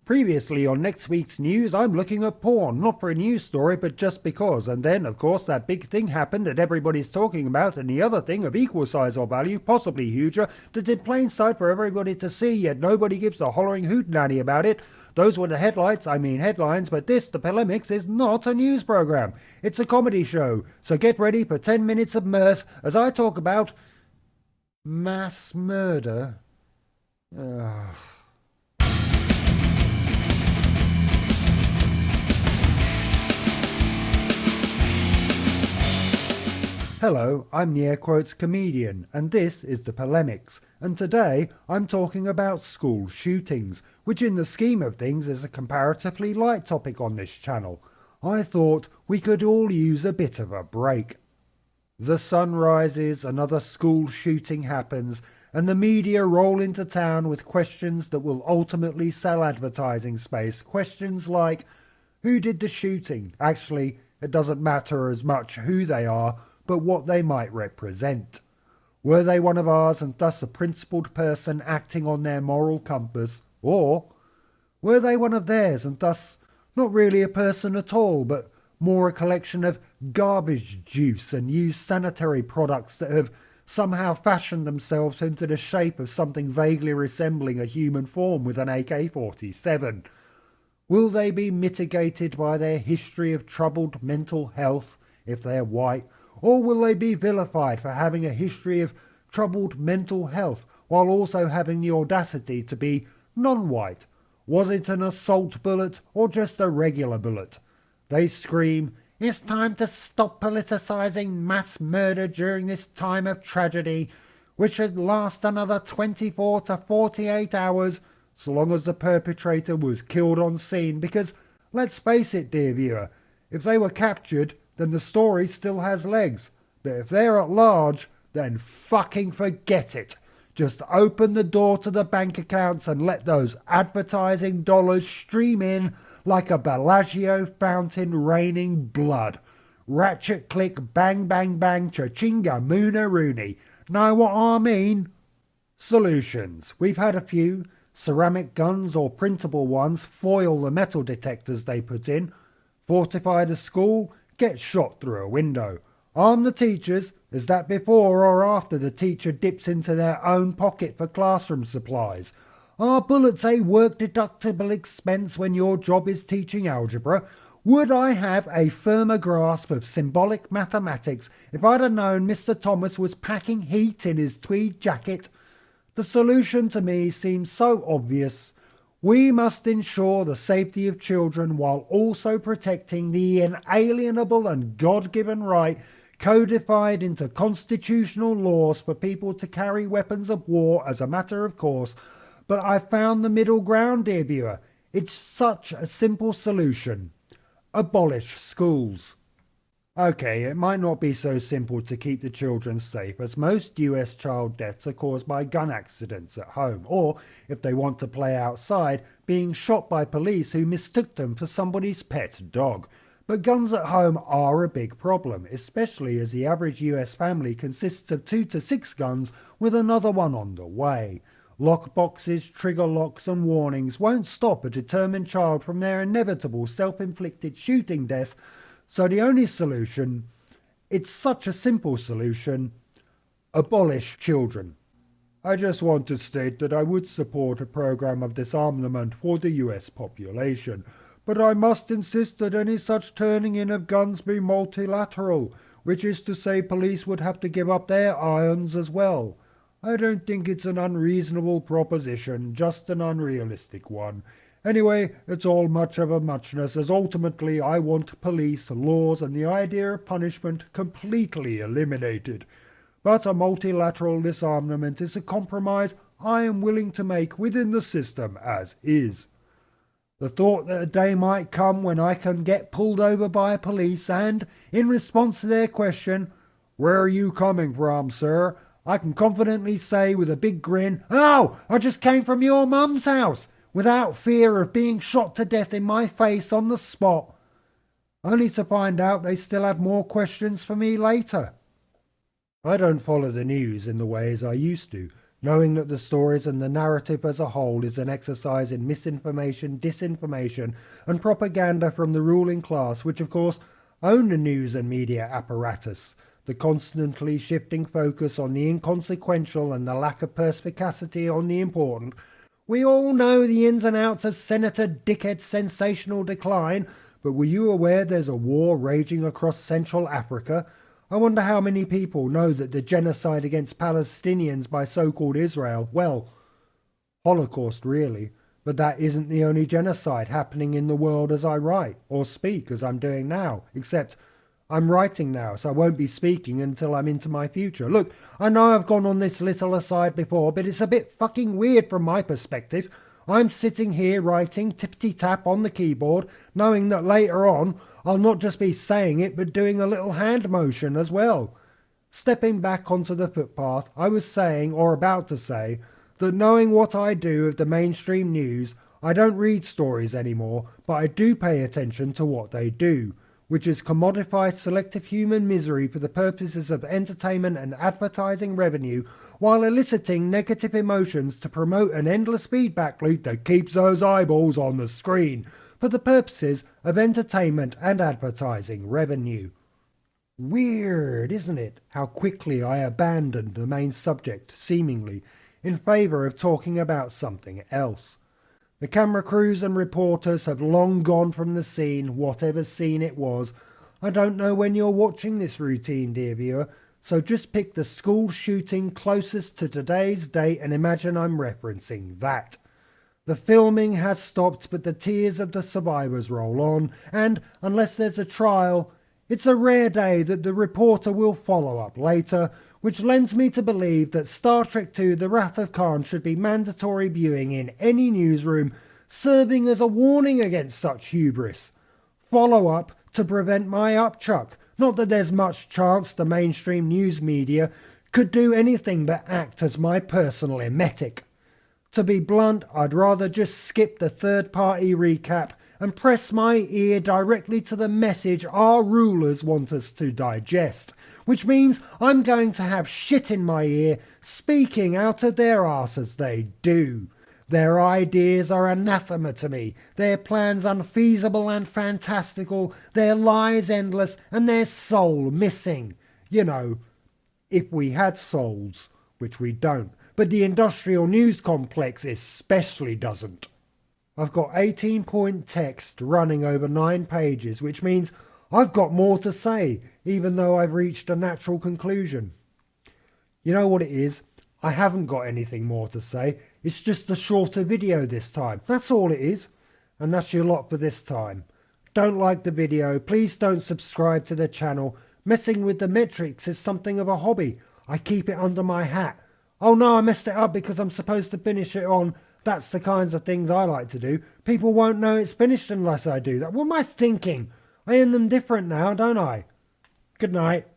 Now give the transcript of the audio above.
Previously on next week's news, I'm looking at porn, not for a news story, but just because. And then, of course, that big thing happened that everybody's talking about, and the other thing of equal size or value, possibly huger, that's in plain sight for everybody to see, yet nobody gives a hollering hootenanny about it. Those were the headlines, but this, the Polemics, is not a news program. It's a comedy show, so get ready for 10 minutes of mirth as I talk about mass murder. Hello, I'm the Air Quotes comedian, and this is the Polemics, and today I'm talking about school shootings, which in the scheme of things is a comparatively light topic on this channel. I thought we could all use a bit of a break. The sun rises, another school shooting happens, and the media roll into town with questions that will ultimately sell advertising space. Questions like, who did the shooting? Actually, it doesn't matter as much who they are, but what they might represent. Were they one of ours and thus a principled person acting on their moral compass? Or were they one of theirs and thus not really a person at all, but more a collection of garbage juice and used sanitary products that have somehow fashioned themselves into the shape of something vaguely resembling a human form with an AK-47? Will they be mitigated by their history of troubled mental health if they're white? Or will they be vilified for having a history of troubled mental health while also having the audacity to be non-white? Was it an assault bullet or just a regular bullet? They scream, "It's time to stop politicising mass murder during this time of tragedy, which should last another 24 to 48 hours, so long as the perpetrator was killed on scene," because, let's face it, dear viewer, if they were captured, then the story still has legs. But if they're at large, then fucking forget it. Just open the door to the bank accounts and let those advertising dollars stream in like a Bellagio fountain raining blood. Ratchet click, bang bang bang, cha-chinga moona rooney. Know what I mean? Solutions. We've had a few. Ceramic guns or printable ones foil the metal detectors they put in. Fortify the school. Get shot through a window. Arm the teachers. Is that before or after the teacher dips into their own pocket for classroom supplies? Are bullets a work-deductible expense when your job is teaching algebra? Would I have a firmer grasp of symbolic mathematics if I'd have known Mr. Thomas was packing heat in his tweed jacket? The solution to me seems so obvious. We must ensure the safety of children while also protecting the inalienable and God-given right codified into constitutional laws for people to carry weapons of war as a matter of course. But I've found the middle ground, dear viewer. It's such a simple solution. Abolish schools. Okay, it might not be so simple to keep the children safe, as most US child deaths are caused by gun accidents at home, or, if they want to play outside, being shot by police who mistook them for somebody's pet dog. But guns at home are a big problem, especially as the average US family consists of 2 to 6 guns with another one on the way. Lockboxes, trigger locks and warnings won't stop a determined child from their inevitable self-inflicted shooting death. So the only solution, it's such a simple solution, abolish children. I just want to state that I would support a program of disarmament for the US population, but I must insist that any such turning in of guns be multilateral, which is to say police would have to give up their irons as well. I don't think it's an unreasonable proposition, just an unrealistic one. Anyway, it's all much of a muchness, as ultimately I want police, laws and the idea of punishment completely eliminated. But a multilateral disarmament is a compromise I am willing to make within the system as is. The thought that a day might come when I can get pulled over by police and, in response to their question, "Where are you coming from, sir?" I can confidently say with a big grin, "Oh, I just came from your mum's house," without fear of being shot to death in my face on the spot, only to find out they still have more questions for me later. I don't follow the news in the way as I used to. knowing that the stories and the narrative as a whole is an exercise in misinformation, disinformation, and propaganda from the ruling class, which of course own the news and media apparatus. The constantly shifting focus on the inconsequential and the lack of perspicacity on the important. We all know the ins and outs of Senator Dickhead's sensational decline, but were you aware there's a war raging across Central Africa? I wonder how many people know that the genocide against Palestinians by so-called Israel, well, Holocaust really, but that isn't the only genocide happening in the world as I write, or speak as I'm doing now, except I'm writing now, so I won't be speaking until I'm into my future. Look, I know I've gone on this little aside before, but it's a bit fucking weird from my perspective. I'm sitting here writing tippity-tap on the keyboard, knowing that later on I'll not just be saying it, but doing a little hand motion as well. Stepping back onto the footpath, I was saying, or about to say, that knowing what I do of the mainstream news, I don't read stories anymore, but I do pay attention to what they do, which is commodify selective human misery for the purposes of entertainment and advertising revenue, while eliciting negative emotions to promote an endless feedback loop that keeps those eyeballs on the screen, for the purposes of entertainment and advertising revenue. Weird, isn't it, how quickly I abandoned the main subject, seemingly, in favour of talking about something else. The camera crews and reporters have long gone from the scene, whatever scene it was. I don't know when you're watching this routine, dear viewer, so just pick the school shooting closest to today's date and imagine I'm referencing that. The filming has stopped, but the tears of the survivors roll on, and, unless there's a trial, it's a rare day that the reporter will follow up later, which lends me to believe that Star Trek II The Wrath of Khan should be mandatory viewing in any newsroom, serving as a warning against such hubris. Follow up to prevent my upchuck. Not that there's much chance the mainstream news media could do anything but act as my personal emetic. To be blunt, I'd rather just skip the third-party recap and press my ear directly to the message our rulers want us to digest, which means I'm going to have shit in my ear speaking out of their arse as they do. Their ideas are anathema to me, their plans unfeasible and fantastical, their lies endless, and their soul missing. You know, if we had souls, which we don't, but the industrial news complex especially doesn't. I've got 18-point text running over 9 pages, which means I've got more to say, even though I've reached a natural conclusion. You know what it is? I haven't got anything more to say. It's just a shorter video this time. That's all it is. And that's your lot for this time. Don't like the video. Please don't subscribe to the channel. Messing with the metrics is something of a hobby. I keep it under my hat. Oh no, I messed it up because I'm supposed to finish it on. That's the kinds of things I like to do. People won't know it's finished unless I do that. What am I thinking? I end them different now, don't I? Good night.